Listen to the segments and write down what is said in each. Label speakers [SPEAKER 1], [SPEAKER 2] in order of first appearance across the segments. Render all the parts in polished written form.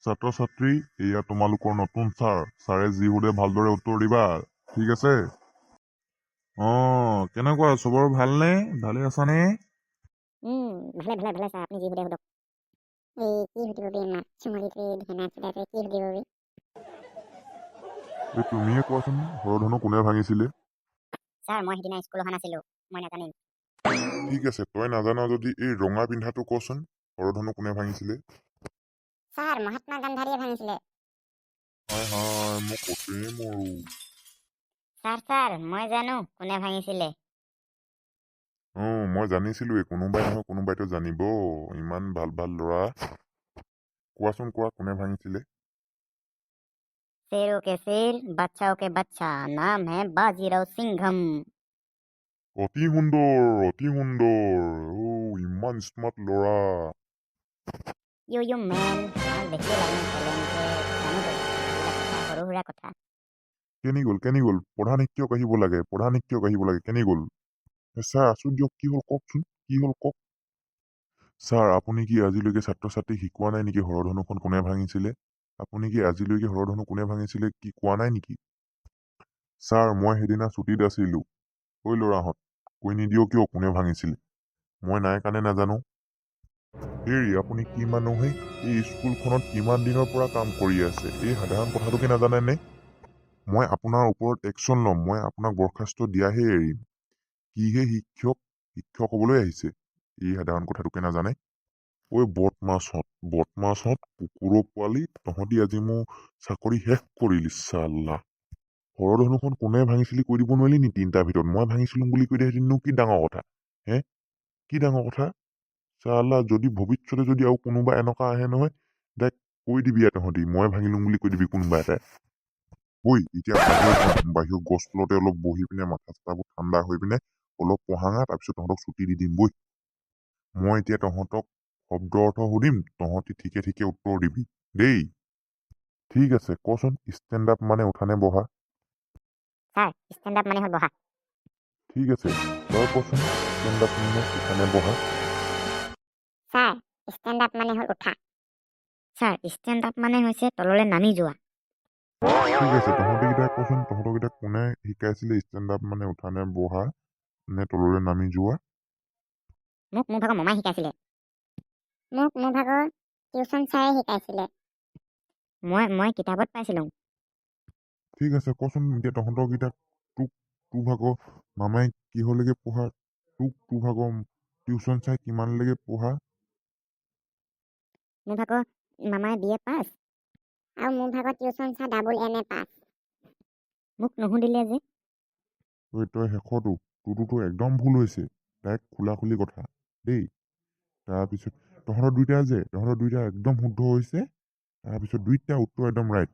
[SPEAKER 1] ছাত্ৰ ছাত্ৰী, এয়া তোমালোকৰ নতুন ছাৰ। ছাৰে যি সোধে ভালদৰে উত্তৰ দিবা, ঠিক আছে? কেনেকুৱা চবৰ ভালনে? ভালে আছানে?
[SPEAKER 2] ভালে ভালে ভালে ছাৰ, আপুনি যি সোধে সোধক। এই কি সুধিব বি মাছ চুমলিতে ধেনা চিলাতে কি সুধিব বি?
[SPEAKER 1] এই তুমিয়ে কোৱাচোন, হৰধনু কোনে ভাঙিছিলে?
[SPEAKER 2] ছাৰ মই সিদিনা স্কুল অহা নাছিলো, মই নাজানিম।
[SPEAKER 1] ঠিক আছে, তই নাজানা যদি এই ৰঙা পিন্ধাটো কচোন, হৰধনু কোনে ভাঙিছিলে?
[SPEAKER 2] ছাৰ মহাত্মা গান্ধাৰীয়ে ভাঙিছিলে।
[SPEAKER 1] হায় হায়, মই কতেই মৰো।
[SPEAKER 2] ছাৰ মই জানো কোনে ভাঙিছিলে।
[SPEAKER 1] মই জানিছিলোৱে, কোনোবাই নহয় কোনোবাইতো জানিব। ইমান ভাল ভাল ল'ৰা। কোৱাচোন কোৱা, কোনে ভাঙিছিলে?
[SPEAKER 2] शेरों के शेर बच्चाओं के बच्चा नाम है बाजीराव सिंघम।
[SPEAKER 1] অতি সুন্দৰ, অতি সুন্দৰ। ইমান স্মাৰ্ট ল'ৰা।
[SPEAKER 2] ইউ মেন আমাক দেখিয়ে লাগে টেলেণ্ট জানো তই এইবিলাক কথা সৰু সুৰা কথা।
[SPEAKER 1] কেনি গ'ল? প্ৰধান শিক্ষক আহিব লাগে, কেনি গ'ল? ছাৰ আছো দিয়ক, কি হ'ল কওকচোন, কি হ'ল কওক। ছাৰ আপুনি কি আজিলৈকে ছাত্ৰ ছাত্ৰীক শিকোৱা নাই নেকি হৰধনুখন কোনে ভাঙিছিলে? আপুনি কি আজিলৈকে হৰধনু কোনে ভাঙিছিলে কি কোৱা নাই নেকি? ছাৰ মই সেইদিনা ছুটীত আছিলো। ঐ ল'ৰাহঁত, কৈ নিদিয় কিয় কোনে ভাঙিছিলে? মই নাই কাৰণে নাজানো। হেৰি আপুনি কি মানুহে এই স্কুলখনত কিমান দিনৰ পৰা কাম কৰি আছে, এই সাধাৰণ কথাটোকে নাজানেনে? মই আপোনাৰ ওপৰত একশ্যন ল'ম, মই আপোনাক বৰখাস্ত দিয়াহে এৰিম। কিহে শিক্ষক হ'বলৈ আহিছে, এই সাধাৰণ কথাটোকে নাজানে? ঐ বদমাছহঁত কুকুৰৰ পোৱালি, তহঁতি আজি মোৰ চাকৰি শেষ কৰিলি চাল্লা। হৰধনুখন কোনে ভাঙিছিলি কৈ দিব নোৱাৰিলি নি? 3টাৰ ভিতৰত মই ভাঙিছিলো বুলি কৈ দিয়াহেঁতেননো কি ডাঙৰ কথা? কি ডাঙৰ কথা? চাল্লা, যদি ভৱিষ্যতে যদি আৰু কোনোবা এনেকুৱা আহে নহয়, তাক কৈ দিবি তহঁতি মই ভাঙিলো বুলি কৈ দিবি কোনোবা এটাই। ঐ এতিয়া বাহিৰত গছ তলতে অলপ বহি পিনে মাথা চাথাবোৰ ঠাণ্ডা হৈ পিনে অলপ পঢ়াঙা, তাৰপিছত তহঁতক ছুটি দি দিম বৈ। মই এতিয়া তহঁতক শব্দ অৰ্থ সুধিম, তহঁতি ঠিকে ঠিকে উত্তৰ দিবি দেই। ঠিক আছে, কচোন ষ্টেণ্ড আপ মানে উঠানে বহা?
[SPEAKER 2] ছাৰ ষ্টেণ্ড আপ মানে হ'ল বহা।
[SPEAKER 1] ঠিক আছে, তই কচোন ষ্টেণ্ড আপ মানে উঠানে বহা?
[SPEAKER 2] ছাৰ ষ্টেণ্ড আপ মানে হ'ল উঠা। ছাৰ ষ্টেণ্ড আপ মানে হৈছে তললৈ নামি যোৱা।
[SPEAKER 1] ঠিক আছে, তহঁতিকেইটাই কচোন, তহঁতকেইটাক কোনে শিকাইছিলে ষ্টেণ্ড আপ মানে উঠানে বহা নে তললৈ নামি যোৱা?
[SPEAKER 2] মোক মোৰ ভাগৰ মামাই শিকাইছিলে। মোক মোৰ ভাগৰ টিউচন ছাৰে শিকাইছিলে। মই কিতাপত পাইছিলোঁ।
[SPEAKER 1] ঠিক আছে, কচোন এতিয়া তহঁতৰকেইটাক তোৰ ভাগৰ মামাই কিহলৈকে পঢ়া, তোৰ ভাগৰ টিউচন চাই কিমানলৈকে পঢ়া?
[SPEAKER 2] মোৰ ভাগৰ মামাই BA পাছ আৰু মোৰ ভাগৰ টিউচন ছাৰ MA পাছ। মোক নুসুধিলে যে।
[SPEAKER 1] তই শেষতো তোৰতো একদম ভুল হৈছে, ডাইৰেক্ট খোলাখুলি কথা দেই। তাৰপিছত তহঁতৰ দুইটা একদম শুদ্ধ হৈছে, তাৰপিছত দুইটা উত্তৰ একদম ৰাইট।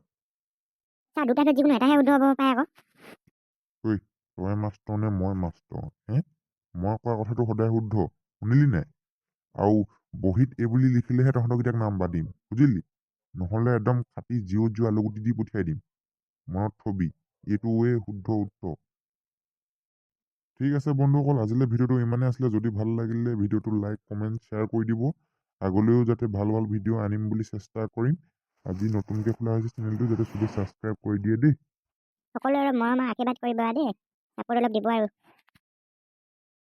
[SPEAKER 2] ছাৰ দুটা ভিতৰত যিকোনো এটাহে শুদ্ধ হ'ব পাৰে আকৌ।
[SPEAKER 1] তই মাষ্টৰ নে মই মাষ্টৰ? মই কোৱা কথাটো সদায় শুদ্ধ, শুনিলি নাই? আৰু বহীত এই বুলি লিখিলেহে তহঁতকেইটাক নাম্বাৰ দিম, বুজিলি? নহ'লে একদম কাটি জিঅ' আলুগুটি দি পঠিয়াই দিম। মনত থবি, এইটোৱে শুদ্ধ উত্তৰ। ঠিক আছে বন্ধুসকল, আজিলৈ ভিডিঅ'টো ইমানেই আছিলে। যদি ভাল লাগিলে ভিডিঅ'টো লাইক কমেণ্ট শ্বেয়াৰ কৰি দিব। আগলৈও যাতে ভাল ভাল ভিডিঅ' আনিম বুলি চেষ্টা কৰিম। আজি নতুনকৈ খোলা হৈছে চেনেলটো, যাতে চবেই ছাবস্ক্ৰাইব কৰি দিয়ে দেই।
[SPEAKER 2] সকলোৰে মৰমৰ আশীৰ্বাদ কৰিব দেই, চাপৰ্ট অলপ দিব আৰু।